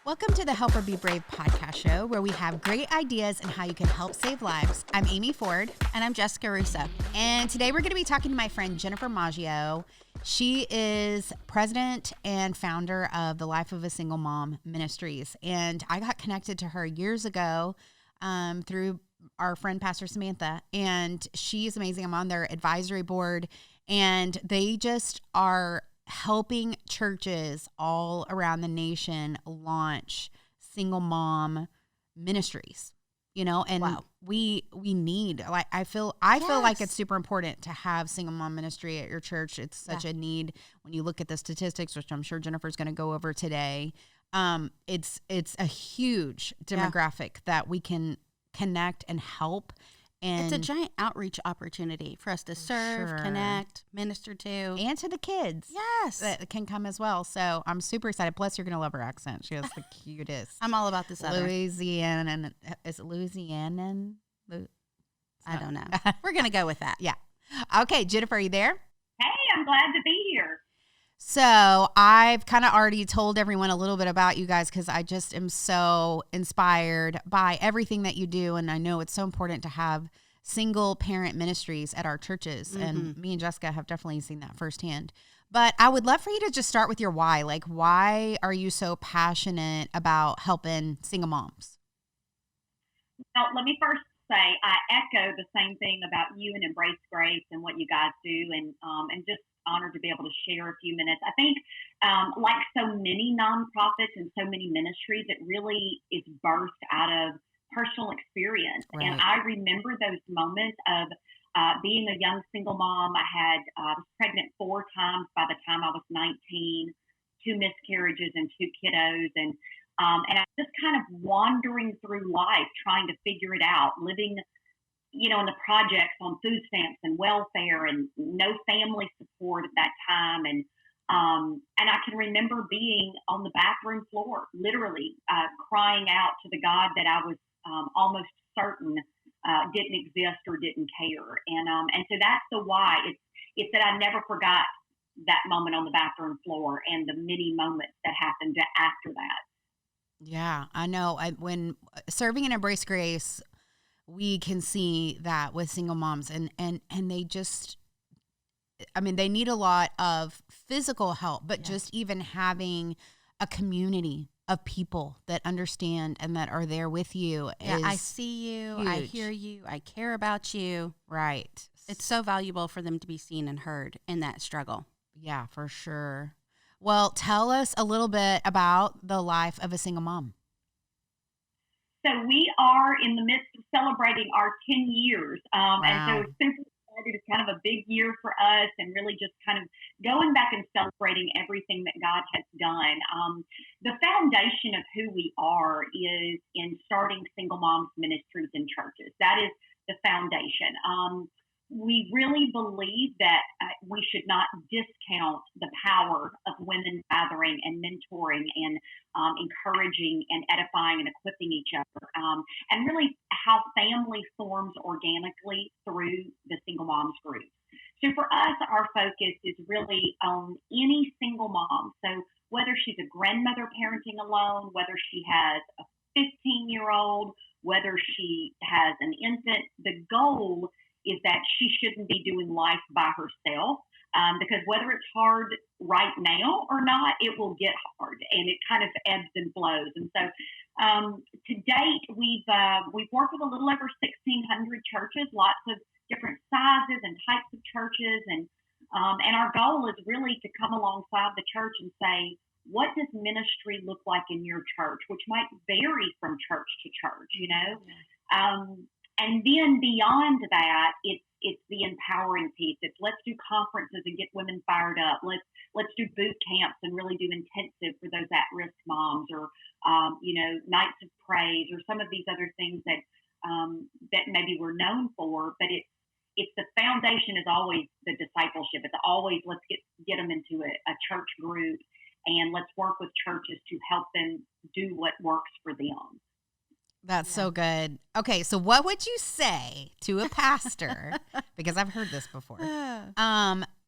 Welcome to the Help Her Be Brave podcast show, where we have great ideas on how you can help save lives. I'm Amy Ford. And I'm Jessica Russo. And today we're going to be talking to my friend Jennifer Maggio. She is president and founder of the Life of a Single Mom Ministries. And I got connected to her years ago through our friend Pastor Samantha. And she's amazing. I'm on their advisory board. And they just are helping churches all around the nation launch single mom ministries, you know, and wow. we need, like, I feel like it's super important to have single mom ministry at your church. It's such a need when you look at the statistics, which I'm sure Jennifer's going to go over today. It's a huge demographic that we can connect and help. And it's a giant outreach opportunity for us to serve, connect, minister to. And to the kids. Yes. That can come as well. So I'm super excited. Plus, you're going to love her accent. She has the cutest. I'm all about this other. Louisiana. Is it Louisiana? I don't know. We're going to go with that. Yeah. Okay, Jennifer, are you there? Hey, I'm glad to be here. So I've kind of already told everyone a little bit about you guys because I just am so inspired by everything that you do. And I know it's so important to have single parent ministries at our churches. Mm-hmm. And me and Jessica have definitely seen that firsthand. But I would love for you to just start with your why. Like, why are you so passionate about helping single moms? Now, let me first say I echo the same thing about you and Embrace Grace and what you guys do, and just honored to be able to share a few minutes. I think, like so many nonprofits and so many ministries, it really is birthed out of personal experience. Right. And I remember those moments of being a young single mom. I was pregnant 4 times by the time I was 19, 2 miscarriages and 2 kiddos, and I was just kind of wandering through life, trying to figure it out, living, you know, in the projects on food stamps and welfare and no family support at that time. And I can remember being on the bathroom floor, literally crying out to the God that I was almost certain didn't exist or didn't care. And so that's the why. It's that I never forgot that moment on the bathroom floor and the many moments that happened after that. Yeah, I know. When serving in Embrace Grace, we can see that with single moms and they just, I mean, they need a lot of physical help, but just even having a community of people that understand and that are there with you. I see you, huge. I hear you, I care about you. Right. It's so valuable for them to be seen and heard in that struggle. Yeah, for sure. Well, tell us a little bit about the life of a single mom. So we are in the midst of celebrating our 10 years. Wow. And so it's super excited. It's kind of a big year for us and really just kind of going back and celebrating everything that God has done. The foundation of who we are is in starting single moms ministries in churches. That is the foundation. We really believe that we should not discount the power of women gathering and mentoring and encouraging and edifying and equipping each other, and really how family forms organically through the single moms group. So for us, our focus is really on any single mom. So whether she's a grandmother parenting alone, whether she has a 15-year-old, whether she has an infant, the goal is that she shouldn't be doing life by herself, because whether it's hard right now or not, it will get hard, and it kind of ebbs and flows. And so to date, we've worked with a little over 1,600 churches, lots of different sizes and types of churches, and our goal is really to come alongside the church and say, what does ministry look like in your church, which might vary from church to church, you know? And then beyond that, it's the empowering piece. It's let's do conferences and get women fired up. Let's do boot camps and really do intensive for those at-risk moms, or nights of praise, or some of these other things that maybe we're known for. But it's the foundation is always the discipleship. It's always let's get them into a church group, and let's work with churches to help them do what works for them. That's so good. Okay, so what would you say to a pastor, because I've heard this before,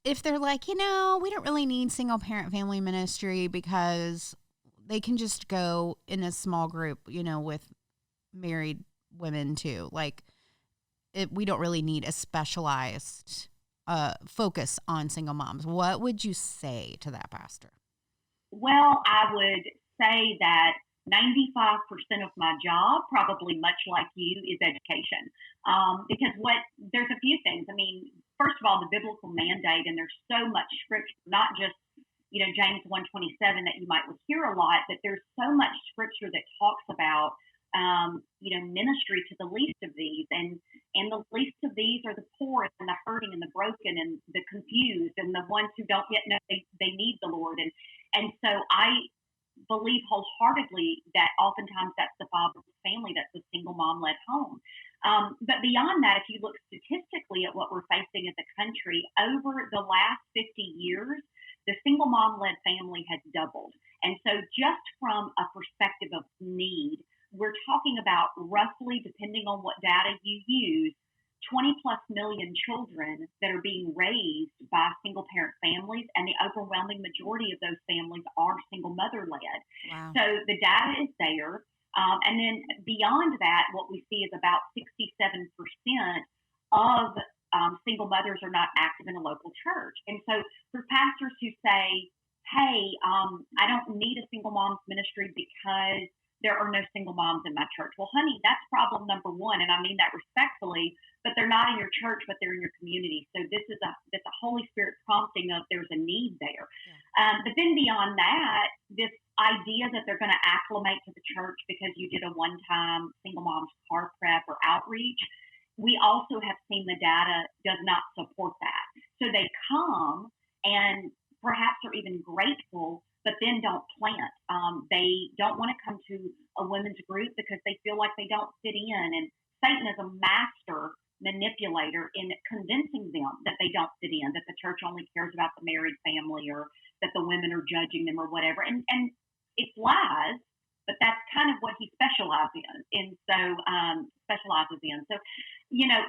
if they're like, we don't really need single parent family ministry because they can just go in a small group, with married women too. Like we don't really need a specialized focus on single moms. What would you say to that, Pastor? Well, I would say that 95% of my job, probably much like you, is education. Because there's a few things. I mean, first of all, the biblical mandate, and there's so much scripture, not just, James 1:27 that you might hear a lot, but there's so much scripture that talks about, ministry to the least of these. And the least of these are the poor and the hurting and the broken and the confused and the ones who don't yet know they need the Lord. And so I believe wholeheartedly that oftentimes that's the father's family, that's the single mom-led home. But beyond that, if you look statistically at what we're facing as a country, over the last 50 years, the single mom-led family has doubled. And so just from a perspective of need, we're talking about roughly, depending on what data you use, 20 plus million children that are being raised by single parent families, and the overwhelming majority of those families are single mother led. Wow. So the data is there. And then beyond that, what we see is about 67% of single mothers are not active in a local church. And so for pastors who say, hey, I don't need a single moms ministry because there are no single moms in my church. Well, honey, that's problem number one. And I mean that respectfully, but they're not in your church, but they're in your community. So that's a Holy Spirit prompting of there's a need there. Yeah. But then beyond that, this idea that they're going to acclimate to the church because you did a one-time single mom's car prep or outreach, we also have seen the data does not support that. So they come and perhaps are even grateful, but then don't plant. They don't want to come to a women's group because they feel like they don't fit in. And Satan is a master manipulator in convincing them that they don't fit in, that the church only cares about the married family, or that the women are judging them or whatever. And it's lies, but that's kind of what he specializes in. So,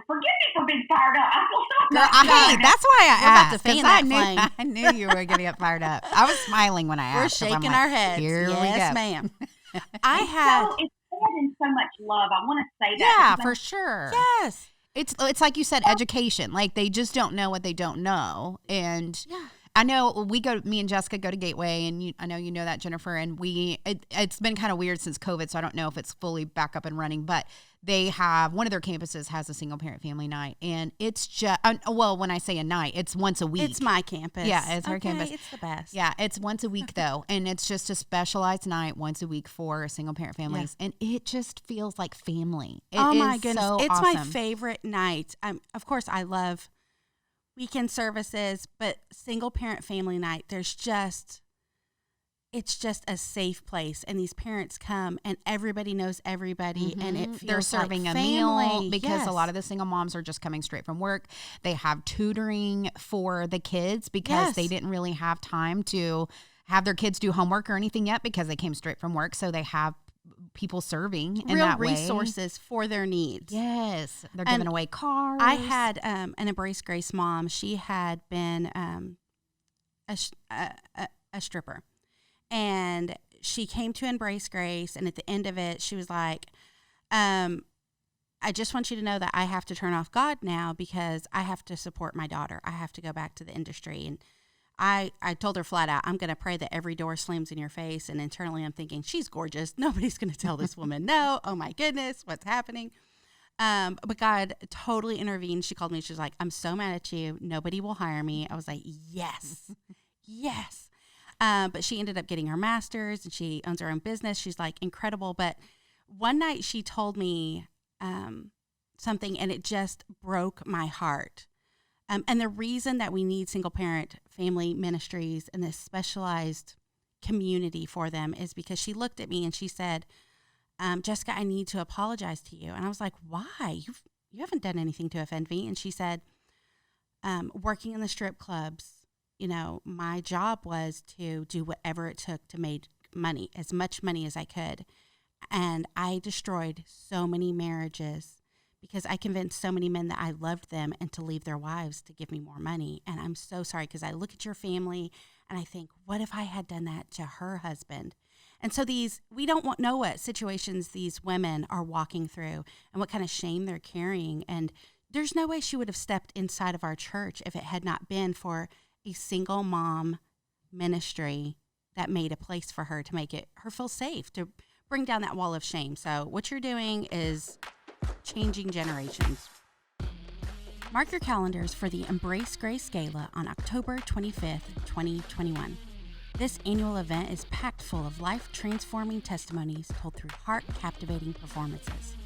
forgive me for being fired up. I feel so Hey, that's why I asked. We're about to fan that flame. I knew you were going to get fired up. I was smiling when I asked. We're shaking our heads. Here yes, we go. ma'am. It's said in so much love. I want to say that. Yeah, for sure. Yes. It's like you said, education. Like they just don't know what they don't know. And yeah. I know me and Jessica go to Gateway, and I know you know that, Jennifer, and it's been kind of weird since COVID, so I don't know if it's fully back up and running, but they have, one of their campuses has a single parent family night, and it's just, when I say a night, it's once a week. It's my campus. Yeah, it's her campus. It's the best. Yeah, it's once a week though, and it's just a specialized night once a week for single parent families, and it just feels like family. Oh my goodness. So it's awesome. My favorite night. Of course, I love weekend services, but single parent family night, it's just a safe place, and these parents come and everybody knows everybody, and it feels they're serving like a family. meal because yes. a lot of the single moms are just coming straight from work. They have tutoring for the kids because yes. they didn't really have time to have their kids do homework or anything yet because they came straight from work, so they have people serving in real that way. resources for their needs. Yes, they're giving away cars. I had an Embrace Grace mom. She had been a stripper, and she came to Embrace Grace, and at the end of it, she was like, I just want you to know that I have to turn off God now because I have to support my daughter. I have to go back to the industry. And I told her flat out, I'm going to pray that every door slams in your face. And internally I'm thinking, she's gorgeous. Nobody's going to tell this woman no. Oh my goodness, what's happening? But God totally intervened. She called me. She was like, I'm so mad at you. Nobody will hire me. I was like, yes, yes. But she ended up getting her master's, and she owns her own business. She's like incredible. But one night she told me something, and it just broke my heart. And the reason that we need single parent family ministries and this specialized community for them is because she looked at me and she said, Jessica, I need to apologize to you. And I was like, why? You haven't done anything to offend me. And she said, working in the strip clubs, my job was to do whatever it took to make money, as much money as I could. And I destroyed so many marriages because I convinced so many men that I loved them and to leave their wives to give me more money. And I'm so sorry, because I look at your family and I think, what if I had done that to her husband? And so we don't know what situations these women are walking through and what kind of shame they're carrying. And there's no way she would have stepped inside of our church if it had not been for a single mom ministry that made a place for her to make her feel safe, to bring down that wall of shame. So what you're doing is changing generations. Mark your calendars for the Embrace Grace Gala on October 25th, 2021. This annual event is packed full of life-transforming testimonies told through heart-captivating performances.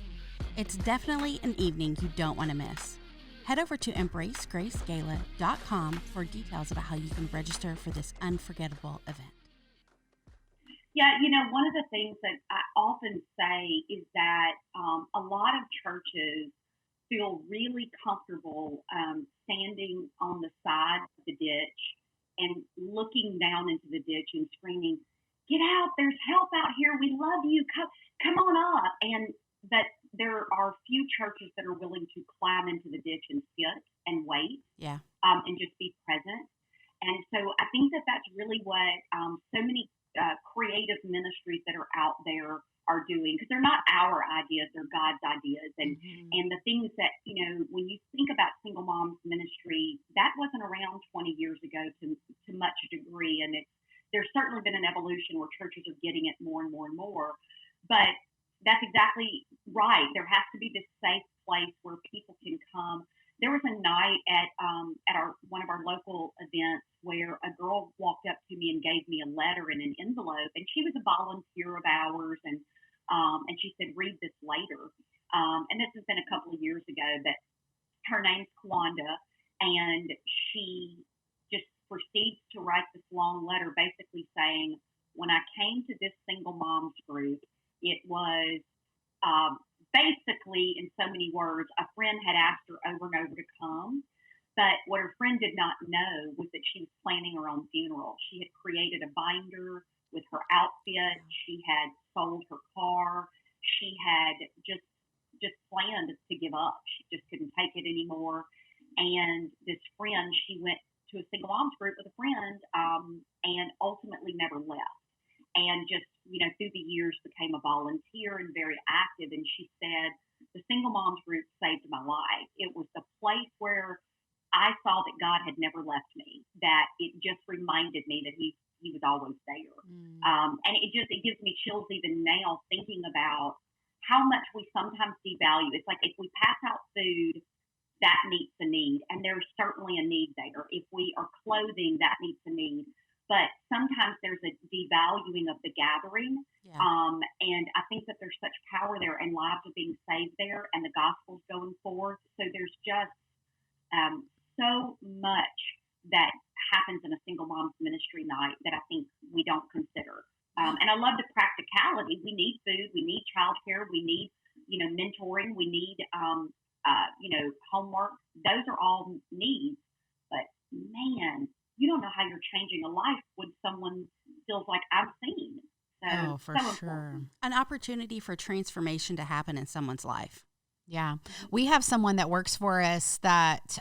It's definitely an evening you don't want to miss. Head over to embracegracegala.com for details about how you can register for this unforgettable event. Yeah, one of the things that I often say is that a lot of churches feel really comfortable standing on the side of the ditch and looking down into the ditch and screaming, "Get out, there's help out here, we love you, come on up." And that there are few churches that are willing to climb into the ditch and sit and wait, and just be present. And so I think that that's really what so many creative ministries that are out there are doing, because they're not our ideas, they're God's ideas. And and the things that, when you think about single moms ministry, that wasn't around 20 years ago to much degree. And there's certainly been an evolution where churches are getting it more and more and more. But that's exactly right. There has to be this safe place where people can come. There was a night at one of our local events where a girl walked up to me and gave me a letter in an envelope, and she was a volunteer of ours, and she said, "Read this later." And this has been a couple of years ago, but her name's Kwanda, and she just proceeds to write this long letter basically saying, "When I came to this single moms group, it was basically, in so many words, a friend had asked her over and over to come, but what her friend did not know was that she was planning her own funeral. She had created a binder with her outfit. She had sold her car. She had just planned to give up. She just couldn't take it anymore. And this friend, she went to a single moms group with a friend, and ultimately never left. And just, through the years became a volunteer and very active. And she said, the single moms group saved my life. It was the place where I saw that God had never left me, that it just reminded me that he was always there. And it gives me chills even now thinking about how much we sometimes devalue. It's like if we pass out food, that meets a need, and there's certainly a need there. If we are clothing, that meets a need. But sometimes there's a devaluing of the gathering. And I think that there's such power there, and lives are being saved there, and the gospel's going forth. So there's just so much that happens in a single mom's ministry night that I think we don't consider. And I love the practicality. We need food, we need childcare, we need, mentoring, we need, homework. Those are all needs. But man, you don't know how you're changing a life when someone feels like I've seen. So, for sure. An opportunity for transformation to happen in someone's life. Yeah. We have someone that works for us that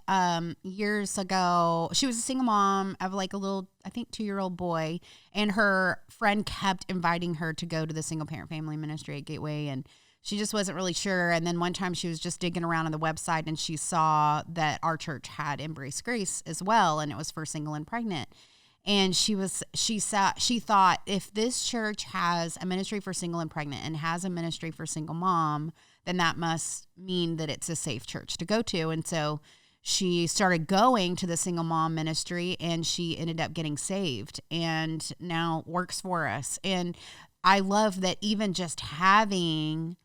years ago, she was a single mom of like a little, I think 2-year-old boy, and her friend kept inviting her to go to the single parent family ministry at Gateway, and she just wasn't really sure. And then one time she was just digging around on the website and she saw that our church had Embrace Grace as well, and it was for single and pregnant. And she thought, if this church has a ministry for single and pregnant and has a ministry for single mom, then that must mean that it's a safe church to go to. And so she started going to the single mom ministry, and she ended up getting saved and now works for us. And I love that even just having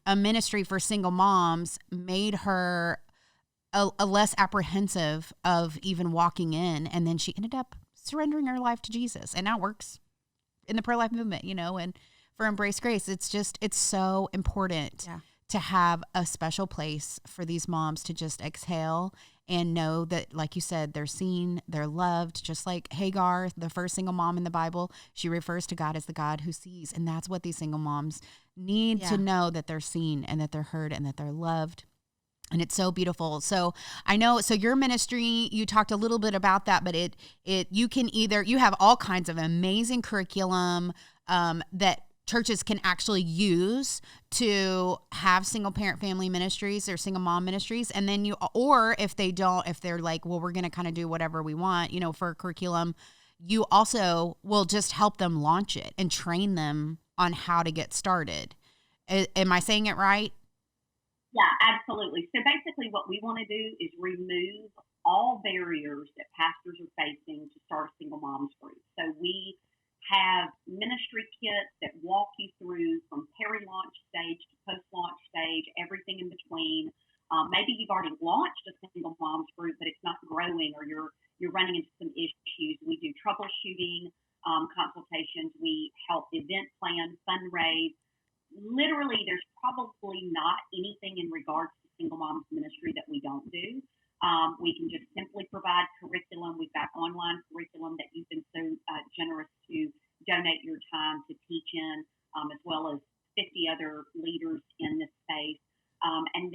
a ministry for single moms made her a less apprehensive of even walking in. And then she ended up surrendering her life to Jesus, and now works in the pro-life movement, and for Embrace Grace. It's so important to have a special place for these moms to just exhale and know that, like you said, they're seen, they're loved. Just like Hagar, the first single mom in the Bible, she refers to God as the God who sees. And that's what these single moms need to know, that they're seen and that they're heard and that they're loved. And it's so beautiful. So I know, so your ministry, you talked a little bit about that, but you have all kinds of amazing curriculum, that churches can actually use to have single parent family ministries or single mom ministries. And then or if they don't, if they're like, well, we're going to kind of do whatever we want, for a curriculum, you also will just help them launch it and train them on how to get started. Am I saying it right? Yeah, absolutely. So basically what we want to do is remove all barriers that pastors are facing to start a single moms group. So we have ministry kits that walk you through from peri-launch stage to post-launch stage, everything in between. Maybe you've already launched a single moms group, but it's not growing, or you're running into some issues. We do troubleshooting consultations. We help event plan, fundraise. Literally, there's probably not anything in regards to single moms ministry that we don't do. We can just simply provide curriculum. We've got online curriculum that you've been so generous to donate your time to teach in, as well as 50 other leaders in this space. And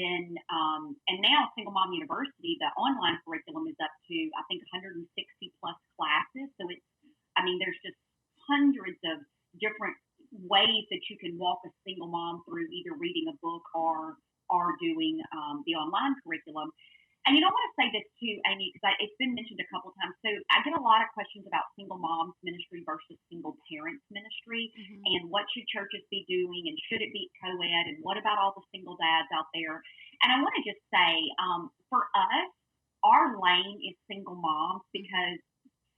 now Single Mom University, the online curriculum is up to, I think, 160 plus classes. So there's just hundreds of different ways that you can walk a single mom through either reading a book or doing the online curriculum. And I want to say this too, Amy, because it's been mentioned a couple of times. So I get a lot of questions about single moms ministry versus single parents ministry, and what should churches be doing, and should it be co-ed, and what about all the single dads out there? And I want to just say, for us, our lane is single moms because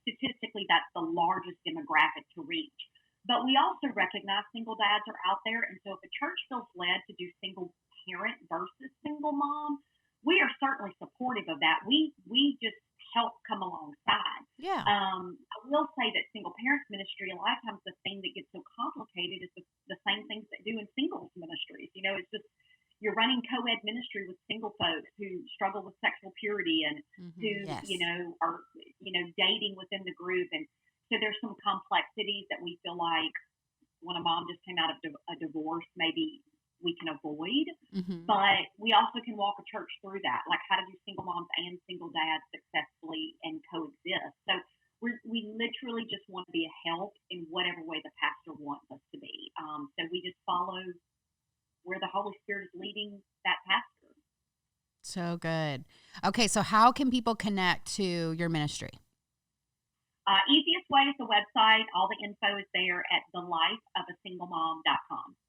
statistically that's the largest demographic to reach. But we also recognize single dads are out there, and so if a church feels led to do single parent versus single mom, we are certainly supportive of that. We just help come alongside. Yeah. I will say that single parents ministry, a lot of times the thing that gets so complicated is the same things that do in singles ministries. It's just you're running co-ed ministry with single folks who struggle with sexual purity and who are dating within the group, and so there's some complexities that we feel like when a mom just came out of a divorce, maybe we can avoid, but we also can walk a church through that, like how to do single moms and single dads successfully and coexist. So we literally just want to be a help in whatever way the pastor wants us to be. So we just follow where the Holy Spirit is leading that pastor. So good. Okay, so how can people connect to your ministry? Easiest way is the website. All the info is there at thelifeofasinglemom.com.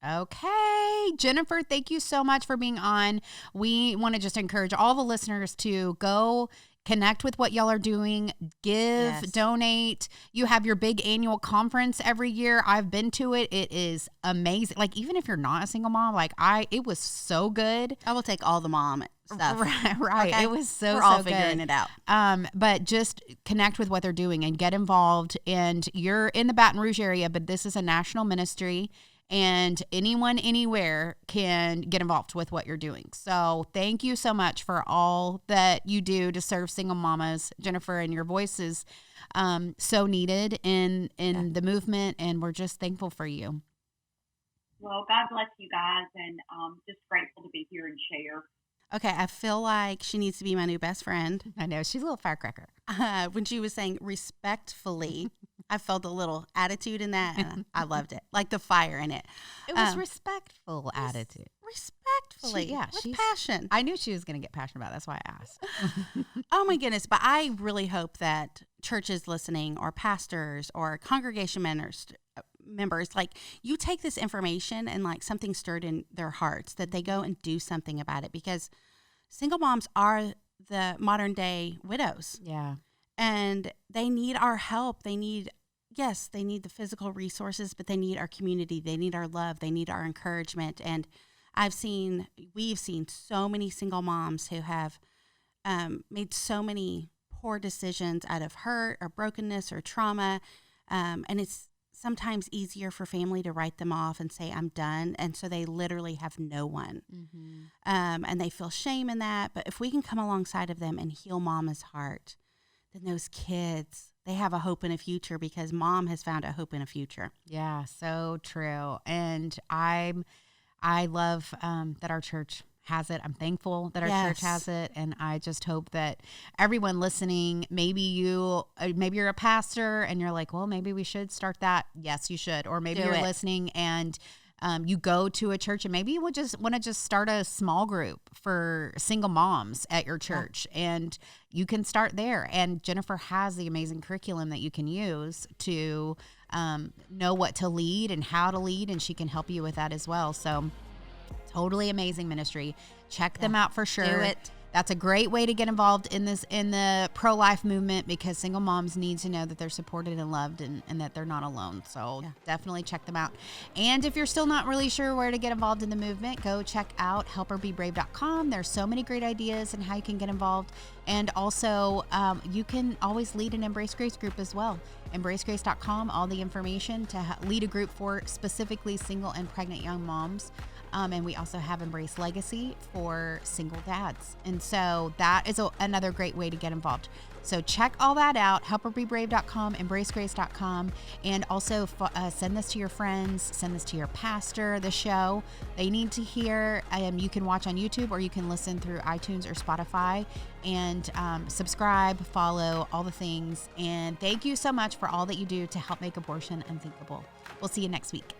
Okay. Jennifer, thank you so much for being on. We want to just encourage all the listeners to go connect with what y'all are doing, give, donate. You have your big annual conference every year. I've been to it. It is amazing. Like, even if you're not a single mom, it was so good. I will take all the mom stuff. Right. Okay? It was so We're all good. figuring it out. But just connect with what they're doing and get involved. And you're in the Baton Rouge area, but this is a national ministry. And anyone, anywhere can get involved with what you're doing. So thank you so much for all that you do to serve single mamas, Jennifer, and your voice is so needed in the movement, and we're just thankful for you. Well, God bless you guys, and just grateful to be here and share. Okay, I feel like she needs to be my new best friend. I know, she's a little firecracker. When she was saying respectfully, I felt a little attitude in that, and I loved it, like the fire in it. It was respectful attitude. Respectfully, with passion. I knew she was going to get passionate about it. That's why I asked. Oh my goodness, but I really hope that churches listening, or pastors, or congregation members, like, you take this information and like something stirred in their hearts, that they go and do something about it, because single moms are the modern day widows. Yeah. And they need our help. They need the physical resources, but they need our community. They need our love. They need our encouragement. And we've seen so many single moms who have made so many poor decisions out of hurt or brokenness or trauma. And it's sometimes easier for family to write them off and say, I'm done. And so they literally have no one. And they feel shame in that. But if we can come alongside of them and heal mama's heart, then those kids, they have a hope in a future, because mom has found a hope in a future. Yeah, so true. And I love that our church has it. I'm thankful that our Yes. church has it. And I just hope that everyone listening, maybe you're a pastor and you're like, well, maybe we should start that. Yes, you should. Or maybe you're listening and you go to a church and maybe you would just want to just start a small group for single moms at your church, and you can start there. And Jennifer has the amazing curriculum that you can use to know what to lead and how to lead, and she can help you with that as well. So totally amazing ministry. Check them out for sure. Do it. That's a great way to get involved in the pro-life movement, because single moms need to know that they're supported and loved, and that they're not alone. So definitely check them out. And if you're still not really sure where to get involved in the movement, go check out helperbebrave.com. There's so many great ideas and how you can get involved. And also, you can always lead an Embrace Grace group as well. EmbraceGrace.com, all the information to lead a group for specifically single and pregnant young moms. And we also have Embrace Legacy for single dads. And so that is another great way to get involved. So check all that out, helperbebrave.com, embracegrace.com, and also send this to your friends, send this to your pastor, the show. They need to hear. You can watch on YouTube or you can listen through iTunes or Spotify, and subscribe, follow, all the things. And thank you so much for all that you do to help make abortion unthinkable. We'll see you next week.